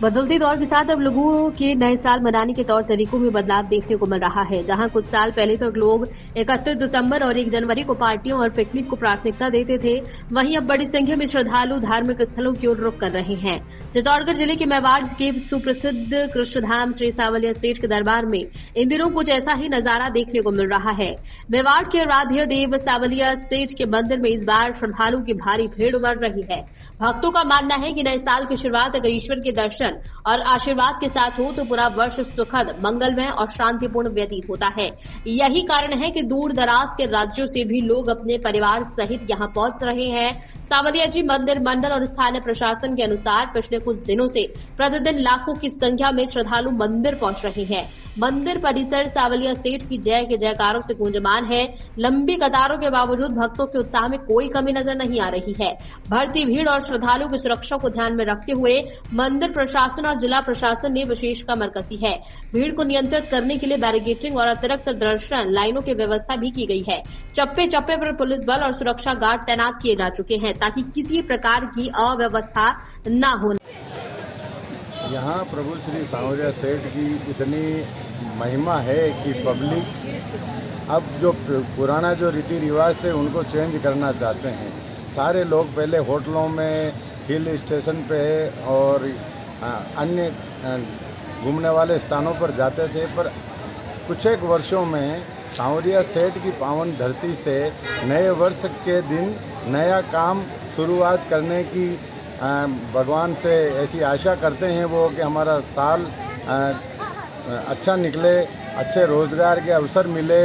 बदलते दौर के साथ अब लोगों के नए साल मनाने के तौर तरीकों में बदलाव देखने को मिल रहा है। जहां कुछ साल पहले तक लोग 31 दिसंबर और 1 जनवरी को पार्टियों और पिकनिक को प्राथमिकता देते थे, वहीं अब बड़ी संख्या में श्रद्धालु धार्मिक स्थलों की ओर रुख कर रहे हैं। चित्तौड़गढ़ जिले के मेवाड़ के सुप्रसिद्ध कृष्णधाम श्री सांवलिया सेठ के दरबार में इन दिनों कुछ ऐसा ही नजारा देखने को मिल रहा है। मेवाड़ के आराध्य देव सांवलिया सेठ के मंदिर में इस बार श्रद्धालुओं की भारी भीड़ उमड़ रही है। भक्तों का मानना है कि नए साल की शुरुआत अगर ईश्वर के दर्शन और आशीर्वाद के साथ हो तो पूरा वर्ष सुखद, मंगलमय और शांतिपूर्ण व्यतीत होता है। यही कारण है कि दूर दराज के राज्यों से भी लोग अपने परिवार सहित यहां पहुंच रहे हैं। सांवलिया जी मंदिर मंडल और स्थानीय प्रशासन के अनुसार पिछले कुछ दिनों से प्रतिदिन लाखों की संख्या में श्रद्धालु मंदिर पहुंच रहे हैं। मंदिर परिसर सांवलिया सेठ की जय के जयकारों से गूंजमान है। लंबी कतारों के बावजूद भक्तों के उत्साह में कोई कमी नजर नहीं आ रही है। बढ़ती भीड़ और श्रद्धालुओं की सुरक्षा को ध्यान में रखते हुए मंदिर प्रशासन और जिला प्रशासन ने विशेष कमर कसी है। भीड़ को नियंत्रित करने के लिए बैरिकेडिंग और अतिरिक्त दर्शन लाइनों की व्यवस्था भी की गई है। चप्पे चप्पे पर पुलिस बल और सुरक्षा गार्ड तैनात किए जा चुके हैं ताकि किसी प्रकार की अव्यवस्था न हो। यहाँ प्रभु श्री सांवलिया सेठ की इतनी महिमा है कि पब्लिक अब जो पुराना जो रीति रिवाज थे उनको चेंज करना चाहते हैं। सारे लोग पहले होटलों में, हिल स्टेशन पे और अन्य घूमने वाले स्थानों पर जाते थे, पर कुछ एक वर्षों में सांवलिया सेठ की पावन धरती से नए वर्ष के दिन नया काम शुरुआत करने की भगवान से ऐसी आशा करते हैं वो कि हमारा साल अच्छा निकले, अच्छे रोजगार के अवसर मिले,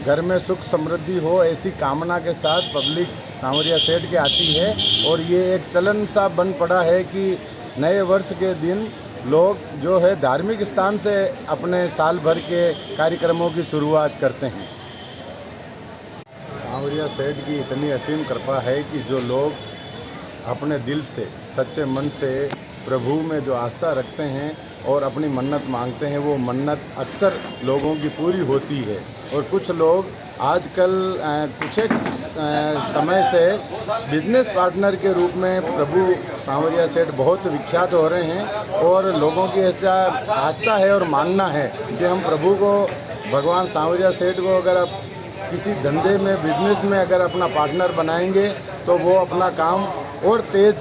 घर में सुख समृद्धि हो, ऐसी कामना के साथ पब्लिक सांवलिया सेठ के आती है। और ये एक चलन सा बन पड़ा है कि नए वर्ष के दिन लोग जो है धार्मिक स्थान से अपने साल भर के कार्यक्रमों की शुरुआत करते हैं। सांवलिया सेठ की इतनी असीम कृपा है कि जो लोग अपने दिल से, सच्चे मन से प्रभु में जो आस्था रखते हैं और अपनी मन्नत मांगते हैं, वो मन्नत अक्सर लोगों की पूरी होती है। और कुछ लोग आजकल कुछ एक समय से बिजनेस पार्टनर के रूप में प्रभु सांवलिया सेठ बहुत विख्यात हो रहे हैं और लोगों की ऐसा आस्था है और मानना है कि हम प्रभु को, भगवान सांवलिया सेठ को अगर आप किसी धंधे में, बिजनेस में अगर अपना पार्टनर बनाएंगे तो वो अपना काम और तेज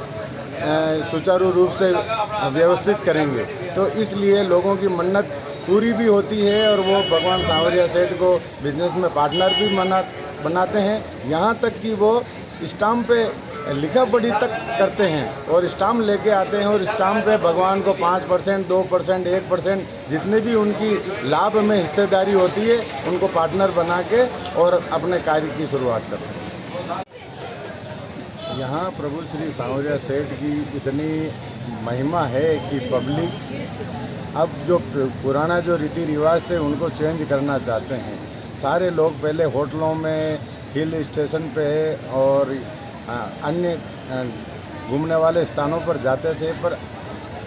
सुचारू रूप से व्यवस्थित करेंगे। तो इसलिए लोगों की मन्नत पूरी भी होती है और वो भगवान सांवलिया सेठ को बिजनेस में पार्टनर भी बनाते हैं। यहाँ तक कि वो स्टाम्प पे लिखा पढ़ी तक करते हैं और स्टाम्प लेके आते हैं और स्टाम्प पे भगवान को 5%, 2%, 1% जितने भी उनकी लाभ में हिस्सेदारी होती है उनको पार्टनर बना के और अपने कार्य की शुरुआत करते हैं। यहाँ प्रभु श्री सांवलिया सेठ की इतनी महिमा है कि पब्लिक अब जो पुराना जो रीति रिवाज थे उनको चेंज करना चाहते हैं। सारे लोग पहले होटलों में, हिल स्टेशन पे और अन्य घूमने वाले स्थानों पर जाते थे, पर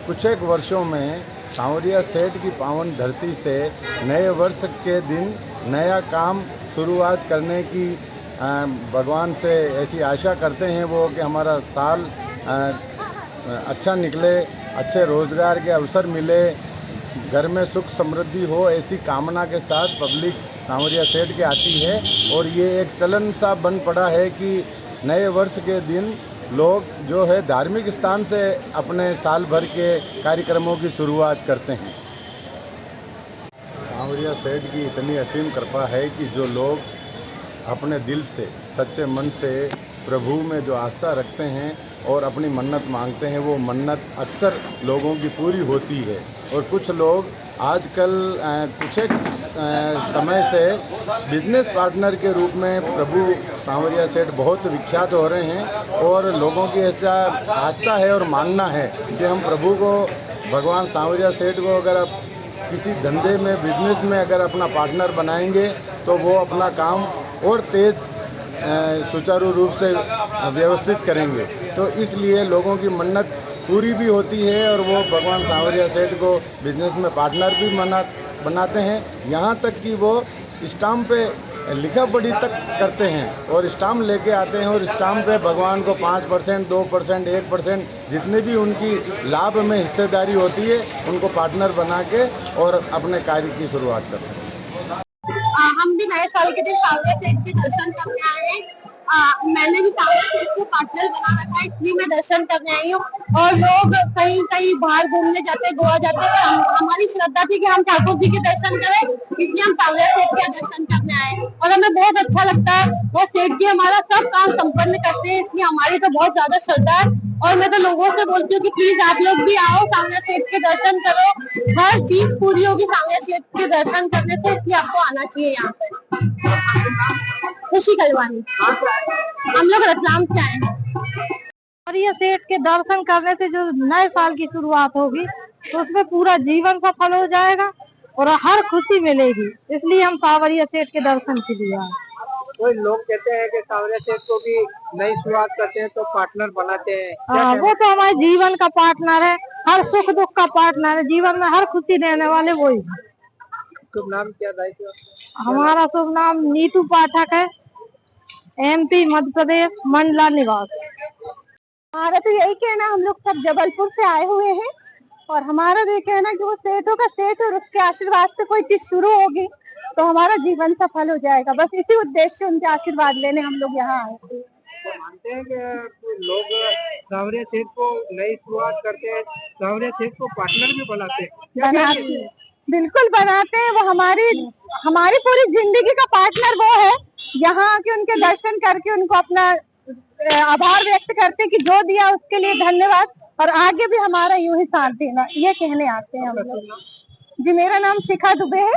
कुछ एक वर्षों में सांवलिया सेठ की पावन धरती से नए वर्ष के दिन नया काम शुरुआत करने की भगवान से ऐसी आशा करते हैं वो कि हमारा साल अच्छा निकले, अच्छे रोजगार के अवसर मिले, घर में सुख समृद्धि हो, ऐसी कामना के साथ पब्लिक सांवलिया सेठ के आती है। और ये एक चलन सा बन पड़ा है कि नए वर्ष के दिन लोग जो है धार्मिक स्थान से अपने साल भर के कार्यक्रमों की शुरुआत करते हैं। सांवलिया सेठ की इतनी असीम कृपा है कि जो लोग अपने दिल से, सच्चे मन से प्रभु में जो आस्था रखते हैं और अपनी मन्नत मांगते हैं, वो मन्नत अक्सर लोगों की पूरी होती है। और कुछ लोग आजकल कुछ एक समय से बिजनेस पार्टनर के रूप में प्रभु सांवलिया सेठ बहुत विख्यात हो रहे हैं और लोगों की ऐसा आस्था है और मानना है कि हम प्रभु को, भगवान सांवलिया सेठ को अगर आप किसी धंधे में, बिजनेस में अगर अपना पार्टनर बनाएंगे तो वो अपना काम और तेज सुचारू रूप से व्यवस्थित करेंगे। तो इसलिए लोगों की मन्नत पूरी भी होती है और वो भगवान सांवलिया सेठ को बिजनेस में पार्टनर भी बनाते हैं। यहाँ तक कि वो स्टाम्प पे लिखा पढ़ी तक करते हैं और स्टाम्प लेके आते हैं और स्टाम्प पे भगवान को 5%, 2%, 1% जितने भी उनकी लाभ में हिस्सेदारी होती है उनको पार्टनर बना के और अपने कार्य की शुरुआत करते हैं। हम भी नए साल के दिन सांवरिया सेठ के दर्शन करने आए हैं। मैंने भी सांवरिया सेठ को पार्टनर बना रखा है, इसलिए मैं दर्शन करने आई हूँ। और लोग कहीं कहीं बाहर घूमने जाते हैं, गोवा जाते हैं, पर हमारी श्रद्धा थी कि हम ठाकुर जी के दर्शन करें, इसलिए हम सांवरिया सेठ के दर्शन करने आए। और हमें बहुत अच्छा लगता है, वो सेठ जी हमारा सब काम संपन्न करते हैं, इसलिए हमारी तो बहुत ज्यादा श्रद्धा है। और मैं तो लोगों से बोलती हूँ कि प्लीज आप लोग भी आओ, सांवरिया सेठ के दर्शन करो, हर चीज पूरी होगी सांवरिया सेठ के दर्शन करने से, इसलिए आपको आना चाहिए यहाँ पे। खुशी कलवानी, हम लोग रतलाम से आए हैं। सांवरिया सेठ के दर्शन करने से जो नए साल की शुरुआत होगी तो उसमें पूरा जीवन सफल हो जाएगा और हर खुशी मिलेगी, इसलिए हम सांवरिया सेठ के दर्शन के लिए आए। कोई लोग कहते हैं कि सांवरिया सेठ को भी नई शुरुआत करते हैं तो पार्टनर बनाते हैं, वो तो हमारे जीवन का पार्टनर है, हर सुख दुख का पार्टनर है, जीवन में हर खुशी देने वाले वही। शुभ नाम क्या दायित्व? हमारा शुभ नाम नीतू पाठक है, MP मध्य प्रदेश, मंडला निवास। हमारा तो यही कहना, हम लोग सब जबलपुर से आए हुए हैं और हमारा तो ये कहना कि वो सेठों का सेठ और उसके आशीर्वाद से कोई चीज शुरू होगी तो हमारा जीवन सफल हो जाएगा। बस इसी उद्देश्य से उनके आशीर्वाद लेने हम लोग यहाँ आए थे। तो मानते हैं कि लोग सांवरिया सेठ को नई शुरुआत करते हैं, सांवरिया सेठ को पार्टनर भी बनाते हैं? बिल्कुल बनाते हैं, वो हमारी पूरी जिंदगी का पार्टनर वो है। यहाँ आके उनके दर्शन करके उनको अपना आभार व्यक्त करते कि जो दिया उसके लिए धन्यवाद, और आगे भी हमारा यूं ही साथ देना, ये कहने आते हैं हम लोग। जी, मेरा नाम शिखा दुबे है।